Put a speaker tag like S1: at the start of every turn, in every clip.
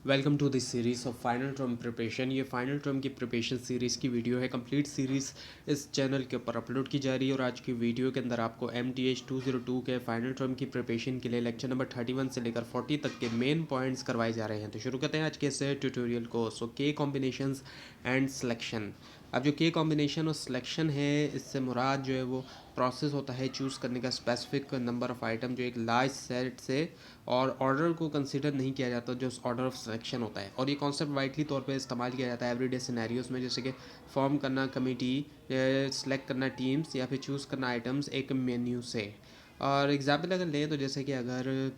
S1: Welcome to this series of final term preparation. ये final term की preparation series की video है। Complete series इस चैनल के ऊपर अपलोड की जा रही है और आज की वीडियो के अंदर आपको MTH 202 के फाइनल टर्म की प्रिपरेशन के लिए लेक्चर नंबर 31 से लेकर 40 तक के मेन पॉइंट्स करवाए जा रहे हैं। तो शुरू करते हैं आज के इस ट्यूटोरियल को। सो के कॉम्बिनेशंस एंड सिलेक्शन। अब जो के कॉम्बिनेशन और सिलेक्शन है, इससे मुराद जो है वो प्रोसेस होता है चूज़ करने का स्पेसिफिक नंबर ऑफ़ आइटम जो एक लार्ज सेट से, और ऑर्डर को कंसीडर नहीं किया जाता जो ऑर्डर ऑफ सिलेक्शन होता है। और ये कॉन्सेप्ट वाइडली तौर पे इस्तेमाल किया जाता है एवरीडे सिनेरियोज में, जैसे कि फॉर्म करना कमेटी, सेलेक्ट करना टीम्स या फिर चूज़ करना आइटम्स एक मेन्यू से। और एग्जाम्पल अगर लें तो जैसे कि अगर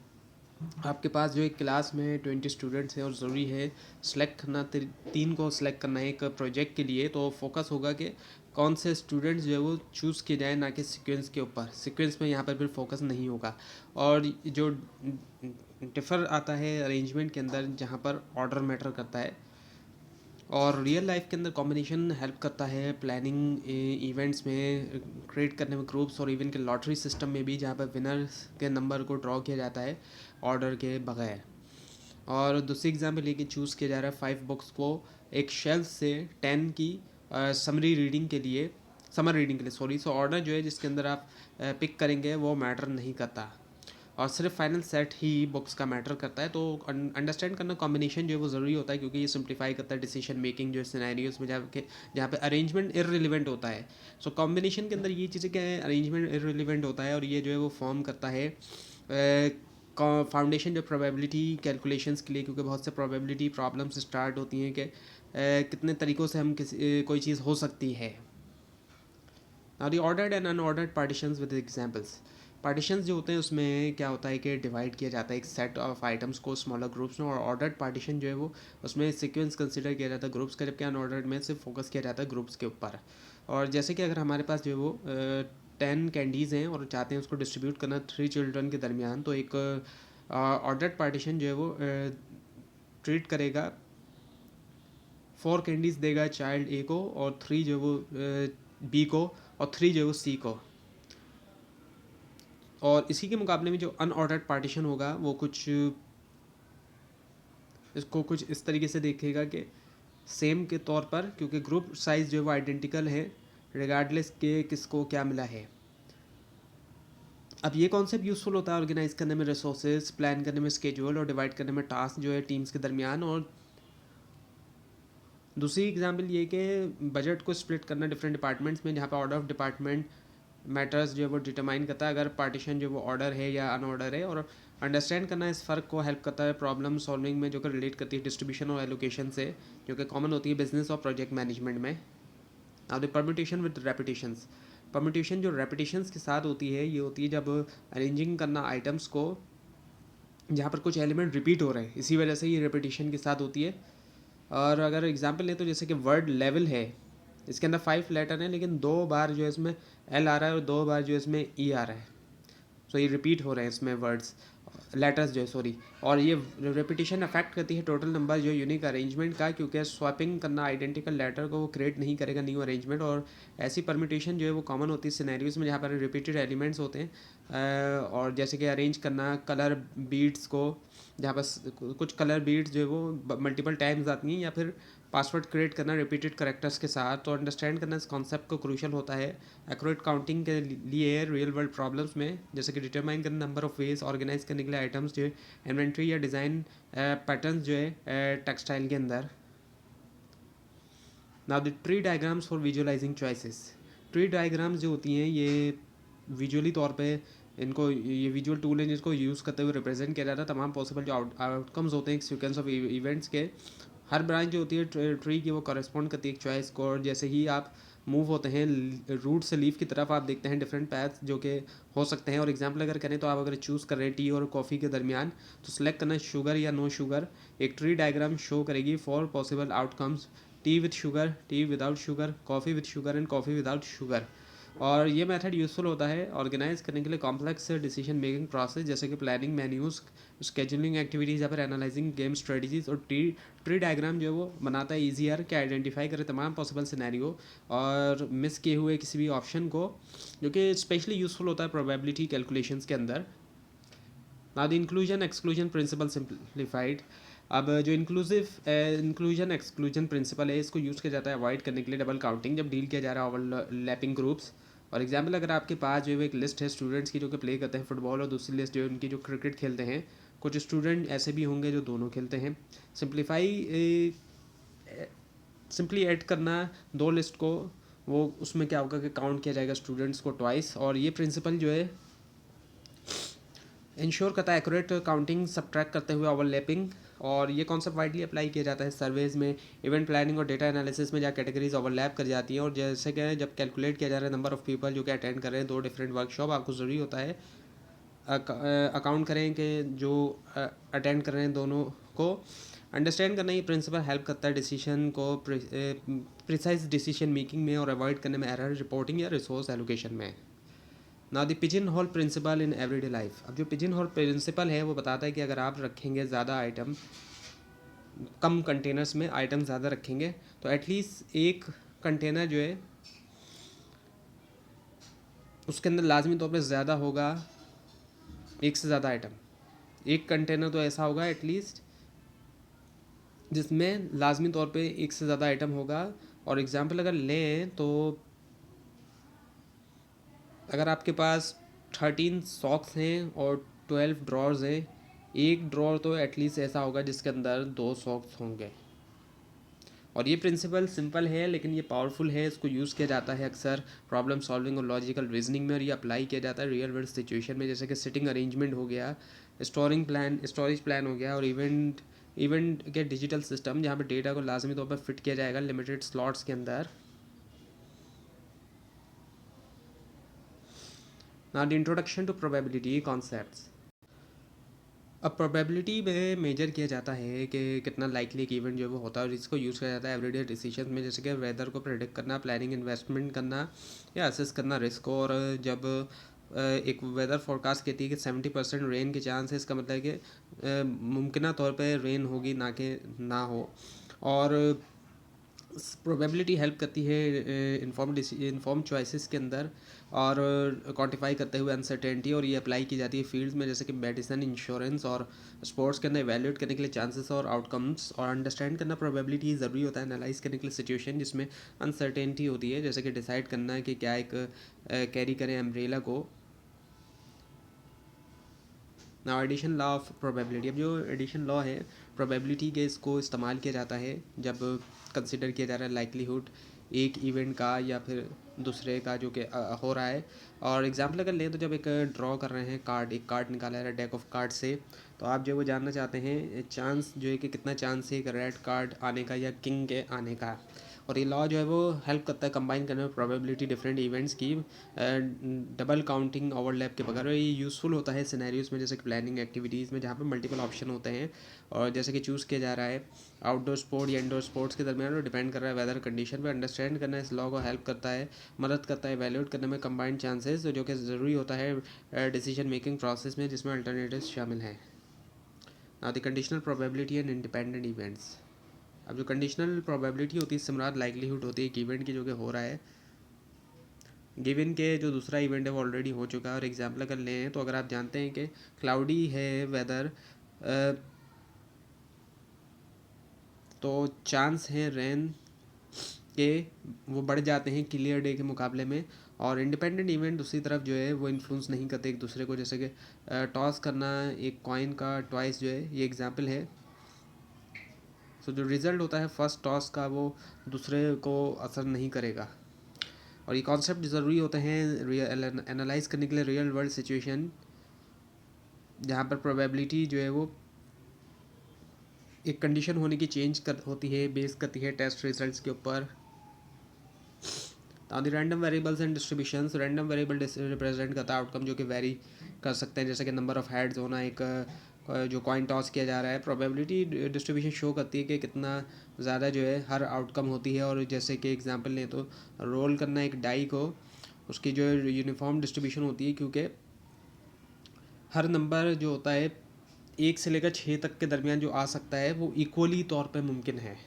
S1: आपके पास जो एक क्लास में 20 स्टूडेंट्स हैं और ज़रूरी है सेलेक्ट करना, 3 को सेलेक्ट करना है एक प्रोजेक्ट के लिए, तो फोकस होगा कि कौन से स्टूडेंट्स जो है वो चूज़ किए जाए, ना कि सीक्वेंस के ऊपर। सीक्वेंस में यहाँ पर फिर फोकस नहीं होगा। और जो डिफ़र आता है अरेंजमेंट के अंदर, जहाँ पर ऑर्डर मैटर करता है, और रियल लाइफ के अंदर कॉम्बिनेशन हेल्प करता है प्लानिंग इवेंट्स में, क्रिएट करने में ग्रुप्स, और इवन के लॉटरी सिस्टम में भी, जहाँ पर विनर्स के नंबर को ड्रॉ किया जाता है ऑर्डर के बगैर। और दूसरी एग्जाम्पल ये कि चूज़ किया जा रहा है 5 बुक्स को एक शेल्फ से 10 की समरी रीडिंग के लिए, समर रीडिंग के लिए सॉरी। सो ऑर्डर जो है जिसके अंदर आप पिक करेंगे वो मैटर नहीं करता, और सिर्फ फाइनल सेट ही बुक्स का मैटर करता है। तो अंडरस्टैंड करना कॉम्बिनेशन जो है वो ज़रूरी होता है, क्योंकि ये सिंप्लीफाई करता है डिसीजन मेकिंग जो है सिनेरियोज में, जहाँ पे अरेंजमेंट इररिलेवेंट होता है। सो कॉम्बिनेशन के अंदर ये चीज़ें क्या है, अरेंजमेंट इररिलेवेंट होता है, और ये जो है वो फॉर्म करता है फाउंडेशन जो प्रोबेबिलिटी कैलकुलेशंस के लिए, क्योंकि बहुत से प्रोबेबिलिटी प्रॉब्लम्स स्टार्ट होती हैं कि कितने तरीक़ों से हम कोई चीज़ हो सकती है। Now the ordered and unordered partitions with examples. Partitions जो होते हैं उसमें क्या होता है कि डिवाइड किया जाता है एक सेट ऑफ आइटम्स को स्मॉलर ग्रुप्स में, और ऑर्डर्ड पार्टीशन जो है वो उसमें सीक्वेंस कंसिडर किया जाता है ग्रुप्स का, जबकि अनऑर्डर्ड में सिर्फ फोकस किया जाता है ग्रुप्स के ऊपर। और जैसे कि अगर हमारे पास जो है वो 10 कैंडीज़ हैं और चाहते हैं उसको डिस्ट्रीब्यूट करना 3 चिल्ड्रन के दरमियान, तो एक ऑर्डर्ड पार्टीशन जो है वो ट्रीट करेगा 4 कैंडीज़ देगा चाइल्ड ए को, और 3 जो वो बी को, और 3 जो वो सी को। और इसी के मुकाबले में जो अनऑर्डर्ड पार्टीशन होगा वो इसको कुछ इस तरीके से देखेगा कि सेम के तौर पर, क्योंकि ग्रुप साइज़ जो है वो आइडेंटिकल है रिगार्डलेस के किसको क्या मिला है। अब ये कॉन्सेप्ट यूज़फुल होता है ऑर्गेनाइज करने में रिसोर्सेज, प्लान करने में स्केड्यूल, और डिवाइड करने में टास्क जो है टीम्स के दरमियान। और दूसरी एग्जांपल ये कि बजट को स्प्लिट करना डिफरेंट डिपार्टमेंट्स में, जहाँ पे ऑर्डर ऑफ डिपार्टमेंट मैटर्स जो है वो डिटरमाइन करता है अगर पार्टीशन जो वो ऑर्डर है या अनऑर्डर है। और अंडरस्टैंड करना इस फ़र्क को हेल्प करता है प्रॉब्लम सॉल्विंग में, जो कि रिलेट करती है डिस्ट्रीब्यूशन और एलोकेशन से, जो कि कॉमन होती है बिजनेस और प्रोजेक्ट मैनेजमेंट में। अब the permutation with repetitions. Permutation जो रेपिटेशंस के साथ होती है, ये होती है जब अरेंजिंग करना आइटम्स को जहाँ पर कुछ एलिमेंट रिपीट हो रहे हैं, इसी वजह से ये रेपिटेशन के साथ होती है। और अगर एग्जांपल लें तो जैसे कि वर्ड लेवल है, इसके अंदर 5 लेटर हैं, लेकिन 2 बार जो है इसमें एल आ रहा है और 2 बार जो है इसमें ई आ रहा है। सो ये रिपीट हो रहे हैं इसमें वर्ड्स, लेटर्स जो है सॉरी। और ये रेपिटेशन अफेक्ट करती है टोटल नंबर जो यूनिक अरेंजमेंट का, क्योंकि स्वैपिंग करना आइडेंटिकल लेटर को वो क्रिएट नहीं करेगा न्यू अरेंजमेंट। और ऐसी परम्यूटेशन जो है वो कॉमन होती है सिनेरियोज में जहाँ पर रिपीटेड एलिमेंट्स होते हैं। और जैसे कि अरेंज करना कलर बीड्स को, जहाँ पर कुछ कलर बीड्स जो है वो मल्टीपल टाइम्स आती हैं, या फिर पासवर्ड क्रिएट करना रिपीटेड करेक्टर्स के साथ। तो अंडरस्टैंड करना इस कॉन्सेप्ट को क्रूशल होता है एक्यूरेट काउंटिंग के लिए रियल वर्ल्ड प्रॉब्लम्स में, जैसे कि डिटरमाइन करना नंबर ऑफ वेज ऑर्गेनाइज करने के लिए आइटम्स जो है इन्वेंट्री या डिज़ाइन पैटर्न्स जो है टेक्सटाइल के अंदर। Now the tree diagrams for visualising choices. Tree diagrams जो होती हैं ये विजुअली तौर पे, इनको ये विजुअल टूल है जिसको यूज़ करते हुए रिप्रेजेंट किया जाता है तमाम पॉसिबल जो आउटकम्स होते हैं एक सीक्वेंस ऑफ इवेंट्स के। हर ब्रांच जो होती है ट्री की वो करस्पॉन्ड करती है एक चॉइस को, और जैसे ही आप मूव होते हैं रूट से लीफ की तरफ, आप देखते हैं डिफरेंट पैथ्स जो कि हो सकते हैं। और एग्जांपल अगर करें तो आप अगर चूज़ कर रहे हैं टी और कॉफ़ी के दरमियान, तो सिलेक्ट करना शुगर या नो शुगर। एक ट्री डायग्राम शो करेगी 4 possible outcomes, T with sugar, T without sugar, coffee with sugar and coffee without sugar. और ये मेथड यूज़फुल होता है ऑर्गेनाइज करने के लिए कॉम्प्लेक्स डिसीजन मेकिंग प्रोसेस, जैसे कि प्लानिंग मेन्यूज़, स्केजुलिंग एक्टिविटीज़ या फिर एनालाइजिंग गेम स्ट्रेटजीज। और ट्री डायग्राम जो है वो बनाता है ईजियर कि आइडेंटिफाई करे तमाम पॉसिबल सिनेरियो और मिस किए हुए किसी भी ऑप्शन को, जो कि स्पेशली यूज़फुल होता है प्रोबेबिलिटी कैलकुलेशंस के अंदर। Now the inclusion exclusion principle simplified. अब जो इंक्लूजन एक्सक्लूजन प्रिंसिपल है, इसको यूज़ किया जाता है अवॉइड करने के लिए डबल काउंटिंग जब डील किया जा रहा है ओवरलैपिंग ग्रुप्स। और एग्जाम्पल, अगर आपके पास जो है एक लिस्ट है स्टूडेंट्स की जो कि प्ले करते हैं फुटबॉल, और दूसरी लिस्ट जो है उनकी जो क्रिकेट खेलते हैं, कुछ स्टूडेंट ऐसे भी होंगे जो दोनों खेलते हैं। सिंपली ऐड करना दो लिस्ट को, वो उसमें क्या होगा कि काउंट किया जाएगा स्टूडेंट्स को ट्वाइस। और ये प्रिंसिपल जो है इंश्योर करता है एक्यूरेट काउंटिंग सब्ट्रैक्ट करते हुए ओवरलैपिंग। और ये कॉन्सेप्ट वाइडली अप्लाई किया जाता है सर्वेज में, इवेंट प्लानिंग और डेटा एनालिसिस में, जहाँ कैटेगरीज ओवरलैप कर जाती हैं। और जैसे कि जब कैलकुलेट किया जा रहा है नंबर ऑफ़ पीपल जो कि अटेंड कर रहे हैं दो डिफरेंट वर्कशॉप, आपको ज़रूरी होता है अकाउंट करें कि जो अटेंड कर रहे हैं दोनों को अंडरस्टैंड करना। ये प्रिंसिपल हेल्प करता है डिसीजन को प्रिसाइज डिसीजन मेकिंग में और अवॉइड करने में एरर रिपोर्टिंग या रिसोर्स एलोकेशन में। Now the pigeon hole principle in everyday life. अब जो पिजन होल प्रिंसिपल है वो बताता है कि अगर आप रखेंगे ज़्यादा आइटम, कम कंटेनर्स में आइटम ज़्यादा रखेंगे, तो एटलीस्ट एक कंटेनर जो है उसके अंदर लाजमी तौर पे ज़्यादा होगा एक से ज़्यादा आइटम। एक कंटेनर तो ऐसा होगा एटलीस्ट जिसमें लाजमी तौर पे एक से ज़्यादा आइटम होगा। और एग्जांपल अगर लें तो अगर आपके पास 13 सॉक्स हैं और 12 ड्रॉर्स हैं, एक ड्रॉर तो एटलीस्ट ऐसा होगा जिसके अंदर 2 सॉक्स होंगे। और ये प्रिंसिपल सिंपल है लेकिन ये पावरफुल है, इसको यूज़ किया जाता है अक्सर प्रॉब्लम सॉल्विंग और लॉजिकल रीजनिंग में। और ये अप्लाई किया जाता है रियल वर्ल्ड सिचुएशन में, जैसे कि सिटिंग अरेंजमेंट हो गया, स्टोरेज प्लान हो गया, और इवेंट के डिजिटल सिस्टम जहाँ पे डेटा को लाजमी तौर पर फिट किया जाएगा लिमिटेड स्लॉट्स के अंदर। Now the introduction to probability concepts. अब प्रोबेबिलिटी में मेजर किया जाता है कि कितना लाइकली एक इवेंट जो है वो होता है, और इसको यूज़ किया जाता है एवरीडे डिसीजन में, जैसे कि वेदर को प्रेडिक्ट करना, प्लानिंग इन्वेस्टमेंट करना या असेस करना रिस्क को। और जब एक वेदर फोरकास्ट कहती है कि 70% रेन के चांस है, इसका मतलब है कि मुमकिन तौर पे रेन होगी ना कि ना हो। और प्रोबेबिलिटी हेल्प करती है इन्फॉर्म चॉइसेस के अंदर और क्वांटिफाई करते हुए अनसर्टेनिटी। और ये अप्लाई की जाती है फील्ड्स में जैसे कि मेडिसिन, इंश्योरेंस और स्पोर्ट्स के अंदर इवैल्यूएट करने के लिए चांसेस और आउटकम्स। और अंडरस्टैंड करना प्रोबेबिलिटी ज़रूरी होता है एनालाइज करने के लिए सिचुएशन जिसमें अनसर्टेनिटी होती है, जैसे कि डिसाइड करना है कि क्या एक कैरी करें अम्ब्रेला को। ना एडिशन लॉ ऑफ प्रोबेबिलिटी। अब जो एडिशन लॉ है प्रोबेबिलिटी के, इसको इस्तेमाल किया जाता है जब कंसिडर किया जा रहा है लाइक्लीहुड एक इवेंट का या फिर दूसरे का जो कि हो रहा है। और एग्जांपल अगर लें तो जब एक ड्रॉ कर रहे हैं कार्ड, एक कार्ड निकाला है डेक ऑफ कार्ड से, तो आप जो वो जानना चाहते हैं चांस जो है कि कितना चांस है एक रेड कार्ड आने का या किंग के आने का। और ये लॉ जो है वो हेल्प करता है कंबाइन करने में प्रोबेबिलिटी डिफरेंट इवेंट्स की डबल काउंटिंग ओवरलैप के बगैर। और ये यूज़फुल होता है सिनेरियोज़ में जैसे कि प्लानिंग एक्टिविटीज़ में जहाँ पे मल्टीपल ऑप्शन होते हैं और जैसे कि चूज़ किया जा रहा है आउटडोर स्पोर्ट या इंडोर स्पोर्ट्स के दरमियान, और डिपेंड कर रहा है वेदर कंडीशन पे। अंडरस्टैंड करना इस लॉ को हेल्प करता है, मदद करता है वैल्यूएट करने में कंबाइंड चांसेस, जो कि ज़रूरी होता है डिसीजन मेकिंग प्रोसेस में जिसमें अल्टरनेटिव्स शामिल हैं। Now the conditional probability and independent events. अब जो कंडीशनल प्रोबेबिलिटी होती है इससे मुराद लाइक्लीहुड होती है एक इवेंट की जो कि हो रहा है गिवन के जो दूसरा इवेंट है वो ऑलरेडी हो चुका है। और एग्जांपल अगर लें तो अगर आप जानते हैं कि क्लाउडी है वेदर, तो चांस है रेन के वो बढ़ जाते हैं क्लियर डे के मुकाबले में। और इंडिपेंडेंट इवेंट दूसरी तरफ जो है वो इन्फ्लुएंस नहीं करते एक दूसरे को, जैसे कि टॉस करना एक कॉइन का ट्वाइस जो है ये एग्जांपल है। सो जो रिज़ल्ट होता है फर्स्ट टॉस का वो दूसरे को असर नहीं करेगा। और ये कॉन्सेप्ट ज़रूरी होते हैं एनालाइज करने के लिए रियल वर्ल्ड सिचुएशन जहाँ पर प्रोबेबिलिटी जो है वो एक कंडीशन होने की होती है, बेस करती है टेस्ट रिजल्ट्स के ऊपर। The random variables and distributions. Random variable represent करता है आउटकम जो कि वेरी कर सकते हैं, जैसे कि नंबर ऑफ हेड्स होना, एक जो कॉइन टॉस किया जा रहा है। प्रोबेबिलिटी डिस्ट्रीब्यूशन शो करती है कि कितना ज़्यादा जो है हर आउटकम होती है। और जैसे कि एग्जांपल लें तो रोल करना एक डाई को, उसकी जो यूनिफॉर्म डिस्ट्रीब्यूशन होती है क्योंकि हर नंबर जो होता है 1 से लेकर 6 तक के दरमियान जो आ सकता है वो इक्वली तौर पे मुमकिन है।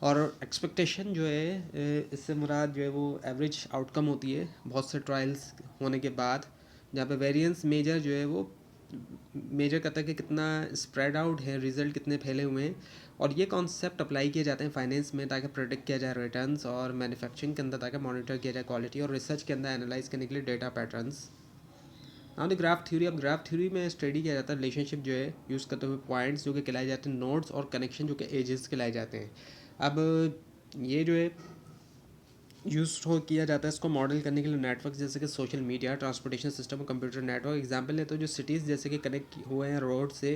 S1: और एक्सपेक्टेशन जो है इससे मुराद जो है वो एवरेज आउटकम होती है बहुत से ट्रायल्स होने के बाद, जहाँ पे वेरिएंस मेजर जो है वो मेजर करता है कि कितना स्प्रेड आउट है, रिजल्ट कितने फैले हुए हैं, और ये कॉन्सेप्ट अप्लाई किए जाते हैं फाइनेंस में ताकि प्रोडिक्ट किया जाए रिटर्न्स, और मैन्युफैक्चरिंग के अंदर ताकि मॉनिटर किया जाए क्वालिटी, और रिसर्च के अंदर एनालाइज करने के लिए data patterns. Now the graph theory. अब ग्राफ थ्योरी में स्टडी किया जाता है रिलेशनशिप जो है यूज़ करते हुए पॉइंट्स जो कि कहलाए जाते हैं नोड्स, और कनेक्शन जो कि एजेस कहलाए जाते हैं। अब ये जो है यूज़ हो किया जाता है इसको मॉडल करने के लिए नेटवर्क जैसे कि सोशल मीडिया, ट्रांसपोर्टेशन सिस्टम और कंप्यूटर नेटवर्क। एग्जांपल लेते हो जो सिटीज़ जैसे कि कनेक्ट हुए हैं रोड से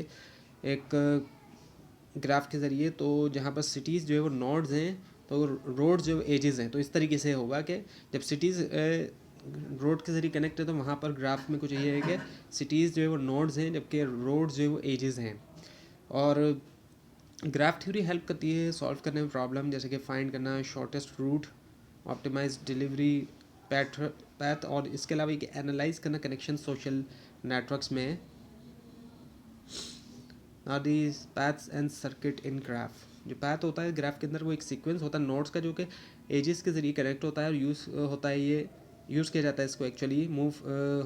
S1: एक ग्राफ के ज़रिए, तो जहाँ पर सिटीज़ जो है वो नोड्स हैं, तो रोड जो एजेस हैं, तो इस तरीके से होगा कि जब सिटीज़ रोड के ज़रिए कनेक्ट है तो वहाँ पर ग्राफ में कुछ ये है कि सिटीज़ जो है वो नोड्स हैं जबकि रोड जो है वो एजेस हैं। और ग्राफ थ्योरी हेल्प करती है सॉल्व करने में प्रॉब्लम, जैसे कि फाइंड करना shortest route, optimise delivery path, और इसके अलावा एक एनालाइज करना कनेक्शन सोशल नेटवर्क्स में। Now these paths and circuit in graph. जो पैथ होता है ग्राफ के अंदर वो एक सीक्वेंस होता है नोड्स का जो कि एजेस के ज़रिए कनेक्ट होता है, और यूज़ होता है ये यूज़ किया जाता है इसको एक्चुअली मूव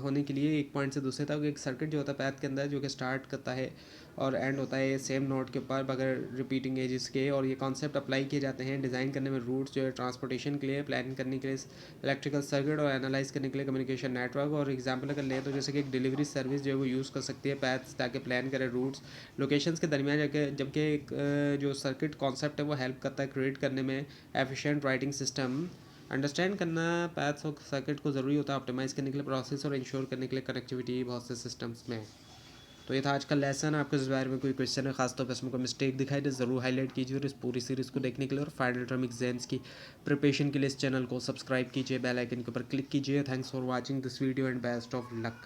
S1: होने के लिए एक पॉइंट से दूसरे तक। एक सर्किट जो होता है पैथ के अंदर जो कि स्टार्ट करता है और एंड होता है सेम नोड के ऊपर बगैर रिपीटिंग एजेस के, और ये कॉन्सेप्ट अप्लाई किए जाते हैं डिज़ाइन करने में रूट्स जो है ट्रांसपोर्टेशन के लिए, प्लान करने के लिए इलेक्ट्रिकल सर्किट, और एनालाइज करने के लिए कम्युनिकेशन नेटवर्क। और एग्जांपल अगर लें तो जैसे कि एक डिलीवरी सर्विस जो है वो यूज़ कर सकती है पैथ्स ताकि प्लान करे रूट्स लोकेशंस के दरमियान जाके, जबकि एक जो सर्किट कॉन्सेप्ट है वो हेल्प करता है क्रिएट करने में एफिशिएंट राइटिंग सिस्टम। अंडरस्टैंड करना पैथ्स और सर्किट को ज़रूरी होता है ऑप्टिमाइज़ करने के लिए प्रोसेस और इंश्योर करने के लिए कनेक्टिविटी बहुत से सिस्टम्स में। तो ये था आज का लेसन। आपको इस बारे में कोई क्वेश्चन है खासतौर पर इसमें कोई मिस्टेक दिखाई दे ज़रूर हाईलाइट कीजिए, और इस पूरी सीरीज़ को देखने के लिए और फाइनल टर्म एग्जाम्स की प्रिपरेशन के लिए इस चैनल को सब्सक्राइब कीजिए, बेल आइकन के ऊपर क्लिक कीजिए। Thanks for watching this video and best of luck.